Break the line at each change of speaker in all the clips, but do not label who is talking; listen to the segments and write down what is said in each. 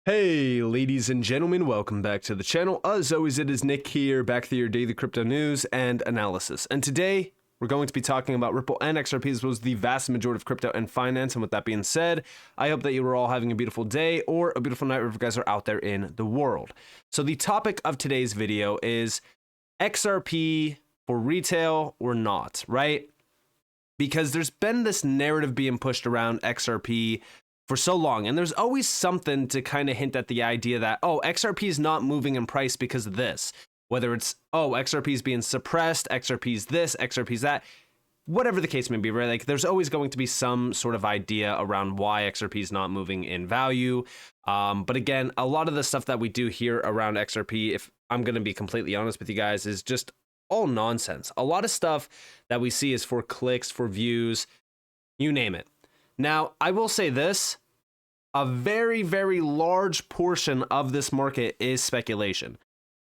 Hey, ladies and gentlemen, welcome back to the channel. As always, it is Nick here, back with your daily crypto news and analysis. And today, we're going to be talking about Ripple and XRP, as well as the vast majority of crypto and finance. And with that being said, I hope that you are all having a beautiful day or a beautiful night wherever you guys are out there in the world. So the topic of today's video is XRP for retail or not, right? Because there's been this narrative being pushed around XRP for so long, and there's always something to kind of hint at the idea that, oh, XRP is not moving in price because of this. Whether it's, oh, XRP is being suppressed, XRP is this, XRP is that, whatever the case may be, right? Like, there's always going to be some sort of idea around why XRP is not moving in value. But again, a lot of the stuff that we do here around XRP, if I'm going to be completely honest with you guys, is just all nonsense. A lot of stuff that we see is for clicks, for views, you name it. Now, I will say this, a very, very large portion of this market is speculation.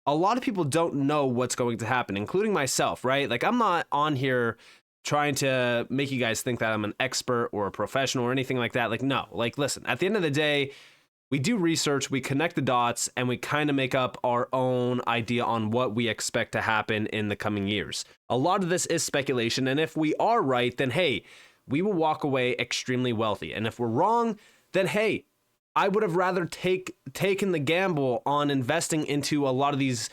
A lot of people don't know what's going to happen, including myself, right? Like, I'm not on here trying to make you guys think that I'm an expert or a professional or anything like that. Like, no, like, listen, at the end of the day, we do research, we connect the dots, and we kind of make up our own idea on what we expect to happen in the coming years. A lot of this is speculation, and if we are right, then hey, we will walk away extremely wealthy. And if we're wrong, then hey, I would have rather taken the gamble on investing into a lot of these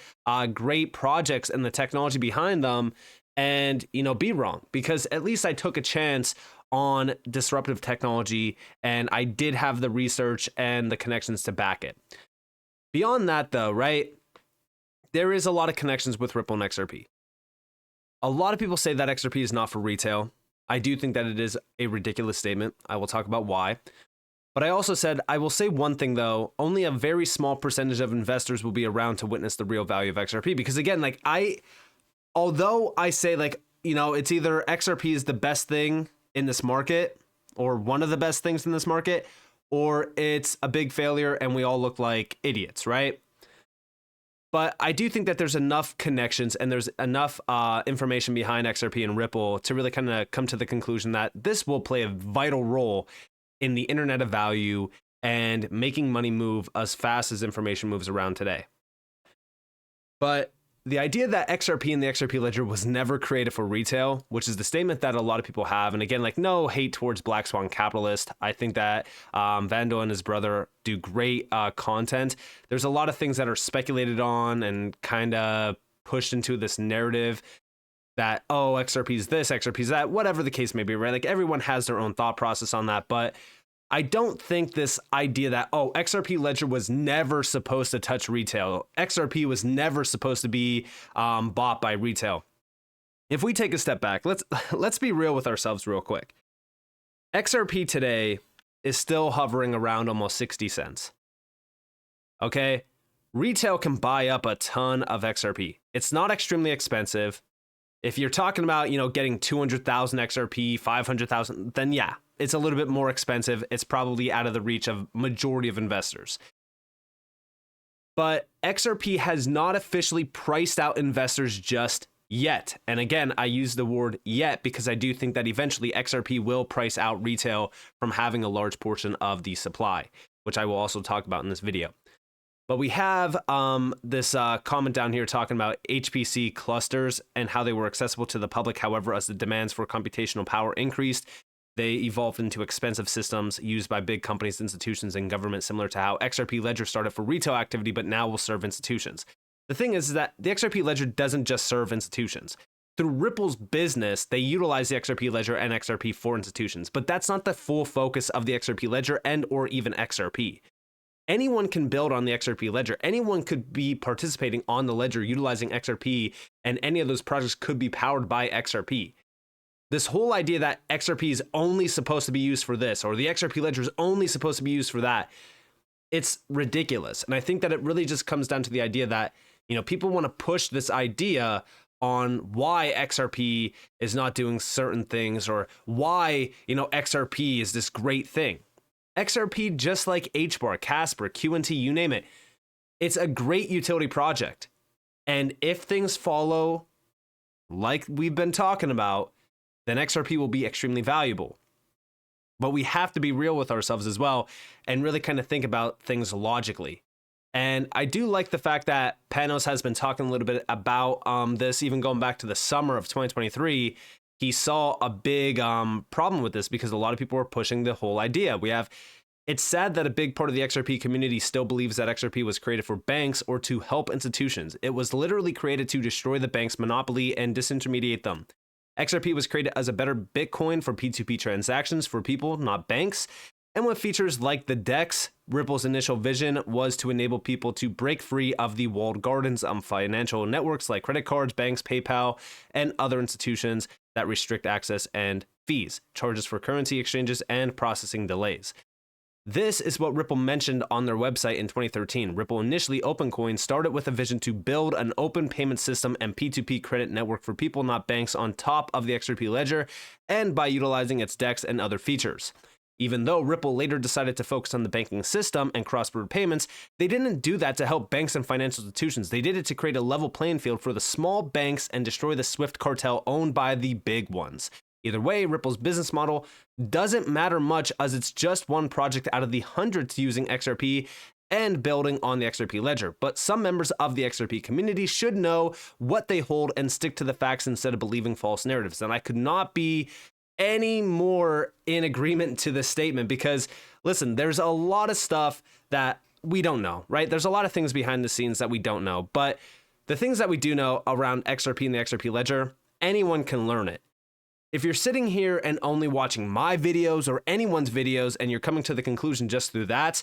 great projects and the technology behind them and, be wrong, because at least I took a chance on disruptive technology and I did have the research and the connections to back it. Beyond that though, right, there is a lot of connections with Ripple and XRP. A lot of people say that XRP is not for retail. I do think that it is a ridiculous statement. I will talk about why. But I also said, I will say one thing though, only a very small percentage of investors will be around to witness the real value of XRP. Because again, like although I say like, it's either XRP is the best thing in this market or one of the best things in this market, or it's a big failure and we all look like idiots, right? But I do think that there's enough connections and there's enough information behind XRP and Ripple to really kind of come to the conclusion that this will play a vital role in the internet of value and making money move as fast as information moves around today. But the idea that XRP and the XRP ledger was never created for retail, which is the statement that a lot of people have. And again, like, no hate towards Black Swan Capitalist. I think that Vando and his brother do great content. There's a lot of things that are speculated on and kind of pushed into this narrative that, oh, XRP is this, XRP is that, whatever the case may be, right? Like, everyone has their own thought process on that. But I don't think this idea that, oh, XRP ledger was never supposed to touch retail. XRP was never supposed to be bought by retail. If we take a step back, let's be real with ourselves real quick. XRP today is still hovering around almost 60 cents. Okay? Retail can buy up a ton of XRP. It's not extremely expensive. If you're talking about, getting 200,000 XRP, 500,000, then yeah, it's a little bit more expensive. It's probably out of the reach of majority of investors. But XRP has not officially priced out investors just yet. And again, I use the word yet because I do think that eventually XRP will price out retail from having a large portion of the supply, which I will also talk about in this video. But we have this comment down here talking about HPC clusters and how they were accessible to the public. However, as the demands for computational power increased, they evolved into expensive systems used by big companies, institutions, and government, similar to how XRP Ledger started for retail activity, but now will serve institutions. The thing is that the XRP Ledger doesn't just serve institutions. Through Ripple's business, they utilize the XRP Ledger and XRP for institutions, but that's not the full focus of the XRP Ledger and or even XRP. Anyone can build on the XRP Ledger. Anyone could be participating on the ledger utilizing XRP, and any of those projects could be powered by XRP. This whole idea that XRP is only supposed to be used for this, or the XRP Ledger is only supposed to be used for that, it's ridiculous. And I think that it really just comes down to the idea that, people want to push this idea on why XRP is not doing certain things, or why, XRP is this great thing. XRP, just like HBAR, Casper, QNT, you name it, it's a great utility project. And if things follow like we've been talking about, then XRP will be extremely valuable. But we have to be real with ourselves as well and really kind of think about things logically. And I do like the fact that Panos has been talking a little bit about this, even going back to the summer of 2023. He saw a big problem with this because a lot of people were pushing the whole idea. It's sad that a big part of the XRP community still believes that XRP was created for banks or to help institutions. It was literally created to destroy the bank's monopoly and disintermediate them. XRP was created as a better Bitcoin for P2P transactions for people, not banks. And with features like the DEX, Ripple's initial vision was to enable people to break free of the walled gardens of financial networks like credit cards, banks, PayPal, and other institutions that restrict access and fees, charges for currency exchanges, and processing delays. This is what Ripple mentioned on their website in 2013. Ripple initially, OpenCoin, started with a vision to build an open payment system and P2P credit network for people, not banks, on top of the XRP ledger, and by utilizing its DEX and other features. Even though Ripple later decided to focus on the banking system and cross-border payments, they didn't do that to help banks and financial institutions. They did it to create a level playing field for the small banks and destroy the SWIFT cartel owned by the big ones. Either way, Ripple's business model doesn't matter much, as it's just one project out of the hundreds using XRP and building on the XRP ledger. But some members of the XRP community should know what they hold and stick to the facts instead of believing false narratives. And I could not be any more in agreement to this statement because, listen, there's a lot of stuff that we don't know, right? There's a lot of things behind the scenes that we don't know. But the things that we do know around XRP and the XRP ledger, anyone can learn it. If you're sitting here and only watching my videos or anyone's videos and you're coming to the conclusion just through that,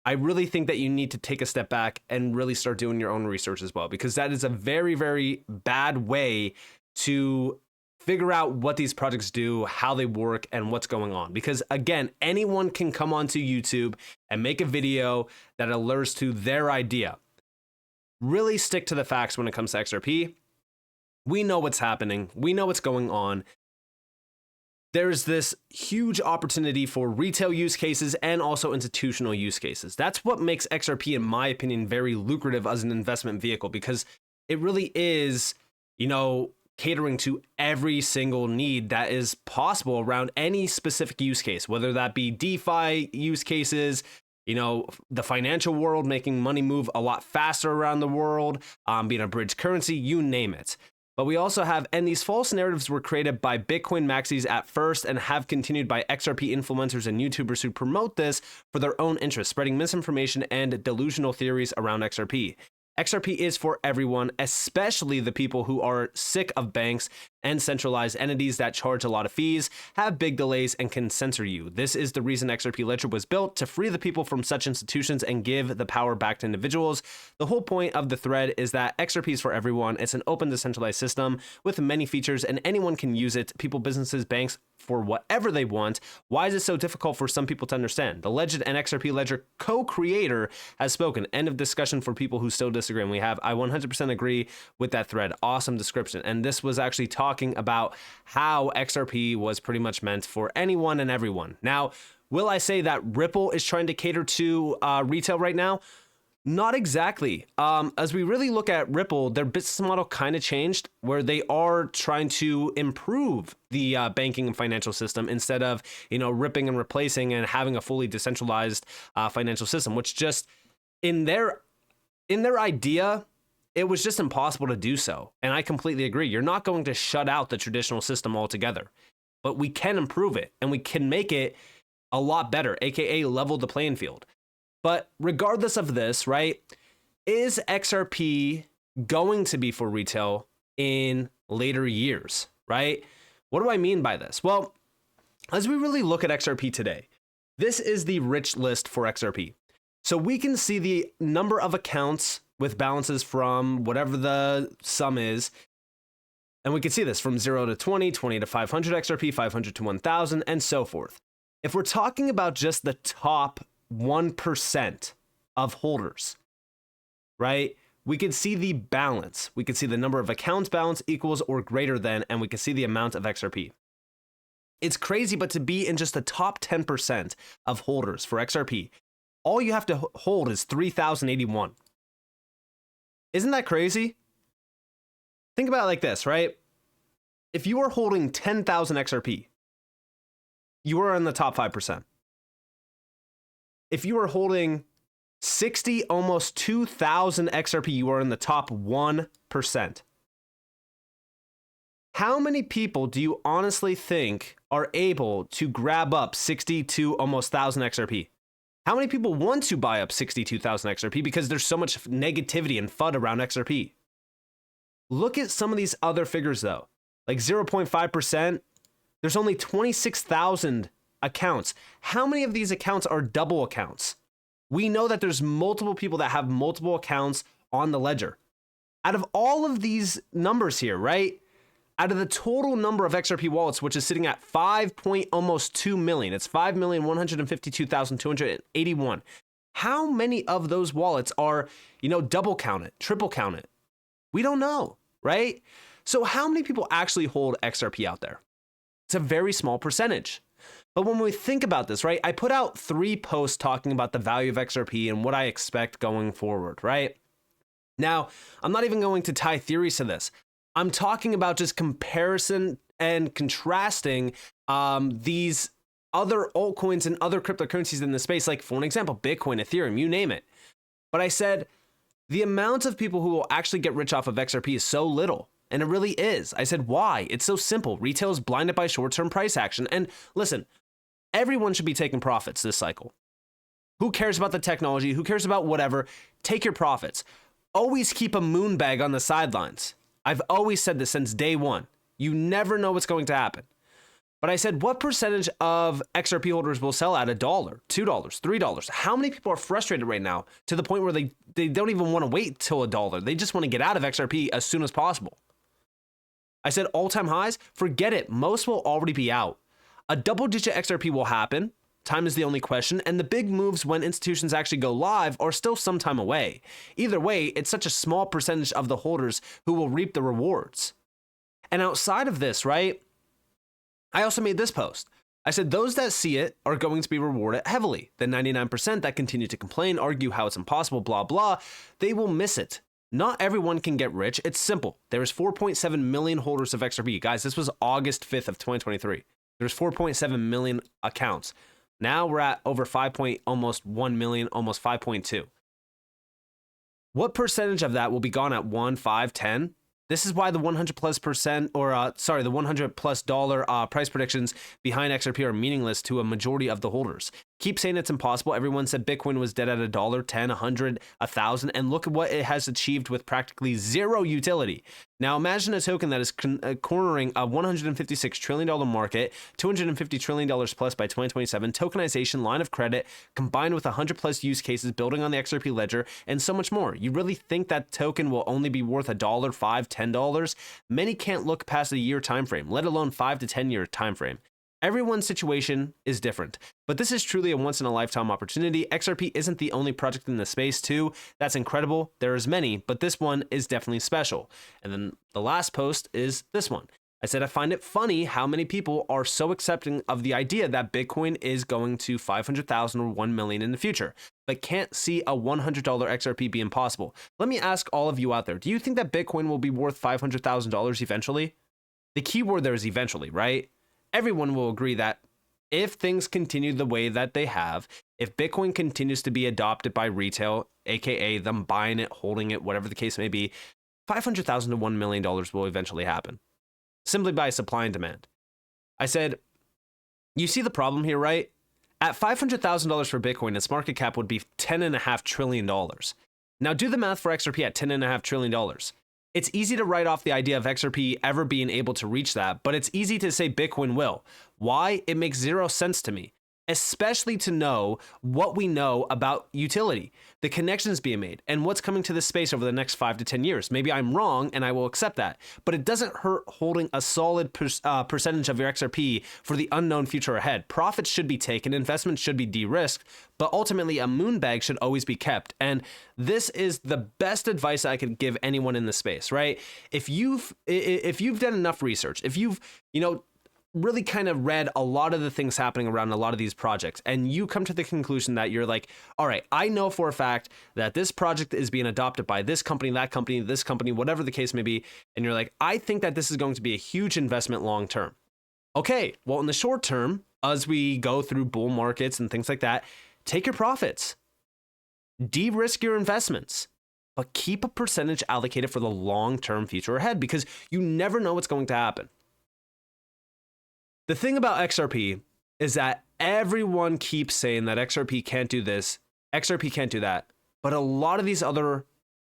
I really think that you need to take a step back and really start doing your own research as well, because that is a very, very bad way to figure out what these projects do, how they work, and what's going on. Because again, anyone can come onto YouTube and make a video that allures to their idea. Really stick to the facts when it comes to XRP. We know what's happening. We know what's going on. There's this huge opportunity for retail use cases and also institutional use cases. That's what makes XRP, in my opinion, very lucrative as an investment vehicle, because it really is, catering to every single need that is possible around any specific use case, whether that be DeFi use cases, the financial world, making money move a lot faster around the world, being a bridge currency, you name it. But we also have, and these false narratives were created by Bitcoin maxis at first and have continued by XRP influencers and YouTubers who promote this for their own interests, spreading misinformation and delusional theories around XRP. XRP is for everyone, especially the people who are sick of banks and centralized entities that charge a lot of fees, have big delays, and can censor you. This is the reason XRP Ledger was built, to free the people from such institutions and give the power back to individuals. The whole point of the thread is that XRP is for everyone. It's an open, decentralized system with many features, and anyone can use it. People, businesses, banks, for whatever they want. Why is it so difficult for some people to understand? The Legend and XRP Ledger co-creator has spoken. End of discussion for people who still disagree. And I 100% agree with that thread. Awesome description. And this was actually talking about how XRP was pretty much meant for anyone and everyone. Now, will I say that Ripple is trying to cater to retail right now? Not exactly. As we really look at Ripple, their business model kind of changed, where they are trying to improve the banking and financial system instead of, ripping and replacing and having a fully decentralized financial system, which just in their idea, it was just impossible to do so. And I completely agree. You're not going to shut out the traditional system altogether, but we can improve it and we can make it a lot better, aka level the playing field. But regardless of this, right, is XRP going to be for retail in later years, right? What do I mean by this? Well, as we really look at XRP today, this is the rich list for XRP. So we can see the number of accounts with balances from whatever the sum is. And we can see this from 0 to 20, 20 to 500 XRP, 500 to 1000, and so forth. If we're talking about just the top 1% of holders, right? We can see the balance. We can see the number of accounts balance equals or greater than, and we can see the amount of XRP. It's crazy, but to be in just the top 10% of holders for XRP, all you have to hold is 3,081. Isn't that crazy? Think about it like this, right? If you are holding 10,000 XRP, you are in the top 5%. If you are holding 60, almost 2,000 XRP, you are in the top 1%. How many people do you honestly think are able to grab up 62, almost 1,000 XRP? How many people want to buy up 62,000 XRP because there's so much negativity and FUD around XRP? Look at some of these other figures though, like 0.5%. There's only 26,000 accounts. How many of these accounts are double accounts? We know that there's multiple people that have multiple accounts on the ledger. Out of all of these numbers here, right? Out of the total number of XRP wallets, which is sitting at almost 2 million, it's 5,152,281. How many of those wallets are, double counted, triple counted? We don't know, right? So how many people actually hold XRP out there? It's a very small percentage. But when we think about this, right, I put out 3 posts talking about the value of XRP and what I expect going forward, right? Now, I'm not even going to tie theories to this. I'm talking about just comparison and contrasting these other altcoins and other cryptocurrencies in the space, like for an example, Bitcoin, Ethereum, you name it. But I said, the amount of people who will actually get rich off of XRP is so little. And it really is. I said, why? It's so simple. Retail is blinded by short-term price action. And listen, everyone should be taking profits this cycle. Who cares about the technology? Who cares about whatever? Take your profits. Always keep a moon bag on the sidelines. I've always said this since day one. You never know what's going to happen. But I said, what percentage of XRP holders will sell at $1, $2, $3? How many people are frustrated right now to the point where they don't even want to wait till $1? They just want to get out of XRP as soon as possible. I said all-time highs, forget it. Most will already be out. A double-digit XRP will happen. Time is the only question. And the big moves when institutions actually go live are still some time away. Either way, it's such a small percentage of the holders who will reap the rewards. And outside of this, right, I also made this post. I said those that see it are going to be rewarded heavily. The 99% that continue to complain, argue how it's impossible, blah, blah, they will miss it. Not everyone can get rich. It's simple. There's 4.7 million holders of XRP. Guys, this was August 5th of 2023. There's 4.7 million accounts. Now we're at over almost 1 million, almost 5.2. What percentage of that will be gone at 1, 5, 10? This is why the 100+%, the $100+ price predictions behind XRP are meaningless to a majority of the holders. Keep saying it's impossible. Everyone said Bitcoin was dead at $1, 10, 100, 1,000, and look at what it has achieved with practically zero utility. Now imagine a token that is cornering a $156 trillion market, $250 trillion plus by 2027, tokenization, line of credit, combined with 100+ use cases building on the XRP ledger, and so much more. You really think that token will only be worth $1, $5, $10? Many can't look past a year time frame, let alone 5 to 10 year time frame. Everyone's situation is different, but this is truly a once-in-a-lifetime opportunity. XRP isn't the only project in the space, too. That's incredible. There's many, but this one is definitely special. And then the last post is this one. I said I find it funny how many people are so accepting of the idea that Bitcoin is going to 500,000 or 1 million in the future, but can't see a $100 XRP being possible. Let me ask all of you out there, do you think that Bitcoin will be worth $500,000 eventually? The key word there is eventually, right? Everyone will agree that if things continue the way that they have, if Bitcoin continues to be adopted by retail, aka them buying it, holding it, whatever the case may be, $500,000 to $1 million will eventually happen, simply by supply and demand. I said, you see the problem here, right? At $500,000 for Bitcoin, its market cap would be $10.5 trillion. Now do the math for XRP at $10.5 trillion. It's easy to write off the idea of XRP ever being able to reach that, but it's easy to say Bitcoin will. Why? It makes zero sense to me, especially to know what we know about utility, the connections being made, and what's coming to this space over the next 5 to 10 years. Maybe I'm wrong, and I will accept that, but it doesn't hurt holding a solid percentage of your XRP for the unknown future ahead. Profits should be taken, investments should be de-risked, but ultimately a moon bag should always be kept. And this is the best advice I could give anyone in the space, right? If you've done enough research, if you've, really kind of read a lot of the things happening around a lot of these projects, and you come to the conclusion that you're like, all right, I know for a fact that this project is being adopted by this company, that company, this company, whatever the case may be, and you're like, I think that this is going to be a huge investment long term. Okay, well, in the short term, as we go through bull markets and things like that, take your profits, de-risk your investments, but keep a percentage allocated for the long-term future ahead because you never know what's going to happen. The thing about XRP is that everyone keeps saying that XRP can't do this, XRP can't do that, but a lot of these other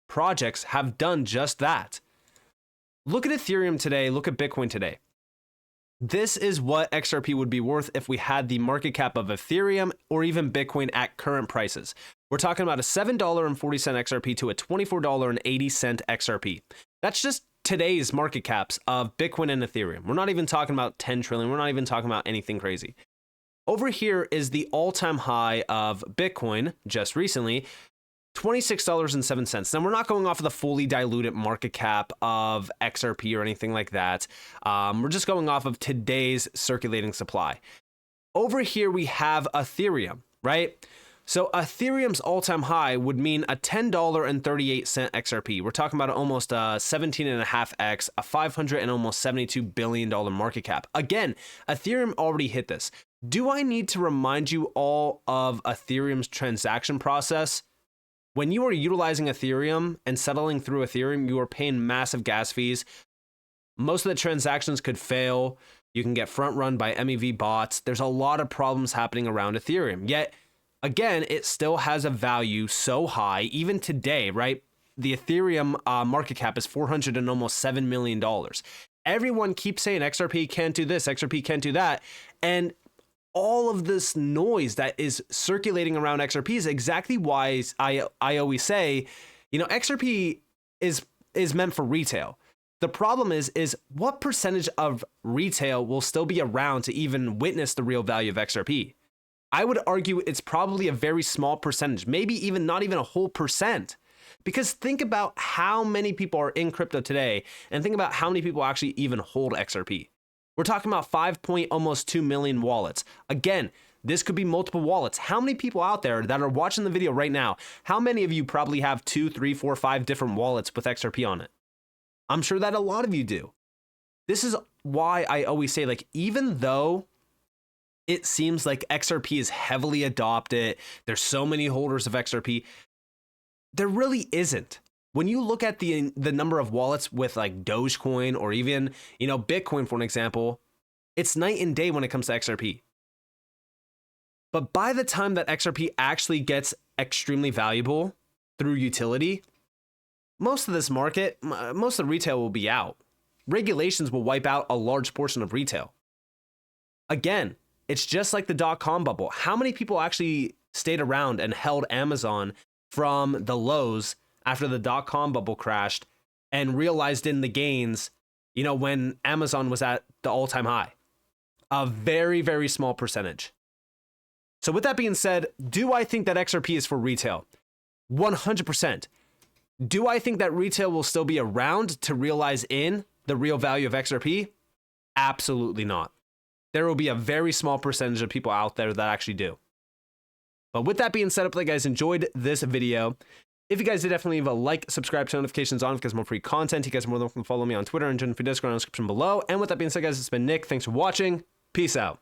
projects have done just that. Look at Ethereum today, look at Bitcoin today. This is what XRP would be worth if we had the market cap of Ethereum or even Bitcoin at current prices. We're talking about a $7.40 XRP to a $24.80 XRP. That's just today's market caps of Bitcoin and Ethereum. We're not even talking about 10 trillion. We're not even talking about anything crazy. Over here is the all-time high of Bitcoin just recently, $26.07. Now, we're not going off of the fully diluted market cap of XRP or anything like that. We're just going off of today's circulating supply. Over here, we have Ethereum, right? So Ethereum's all-time high would mean a $10.38 XRP. We're talking about almost a 17.5x, a $572 billion market cap. Again, Ethereum already hit this. Do I need to remind you all of Ethereum's transaction process? When you are utilizing Ethereum and settling through Ethereum, you are paying massive gas fees. Most of the transactions could fail. You can get front run by MEV bots. There's a lot of problems happening around Ethereum. Yet, again, it still has a value so high, even today, right? The Ethereum market cap is $407 million. Everyone keeps saying XRP can't do this, XRP can't do that. And all of this noise that is circulating around XRP is exactly why I always say, XRP is meant for retail. The problem is what percentage of retail will still be around to even witness the real value of XRP? I would argue it's probably a very small percentage, maybe even not even a whole percent. Because think about how many people are in crypto today and think about how many people actually even hold XRP. We're talking about almost 2 million wallets. Again, this could be multiple wallets. How many people out there that are watching the video right now, how many of you probably have 2, 3, 4, 5 different wallets with XRP on it? I'm sure that a lot of you do. This is why I always say, even though it seems like XRP is heavily adopted, there's so many holders of XRP, there really isn't. When you look at the number of wallets with Dogecoin or even, Bitcoin, for an example, it's night and day when it comes to XRP. But by the time that XRP actually gets extremely valuable through utility, most of this market, most of the retail will be out. Regulations will wipe out a large portion of retail. Again, it's just like the dot-com bubble. How many people actually stayed around and held Amazon from the lows after the dot-com bubble crashed and realized in the gains, when Amazon was at the all-time high? A very, very small percentage. So with that being said, do I think that XRP is for retail? 100%. Do I think that retail will still be around to realize in the real value of XRP? Absolutely not. There will be a very small percentage of people out there that actually do. But with that being said, hopefully you guys enjoyed this video. If you guys did, definitely leave a like, subscribe, turn notifications on because more free content. You guys are more than welcome to follow me on Twitter and join the description below. And with that being said, guys, it's been Nick. Thanks for watching. Peace out.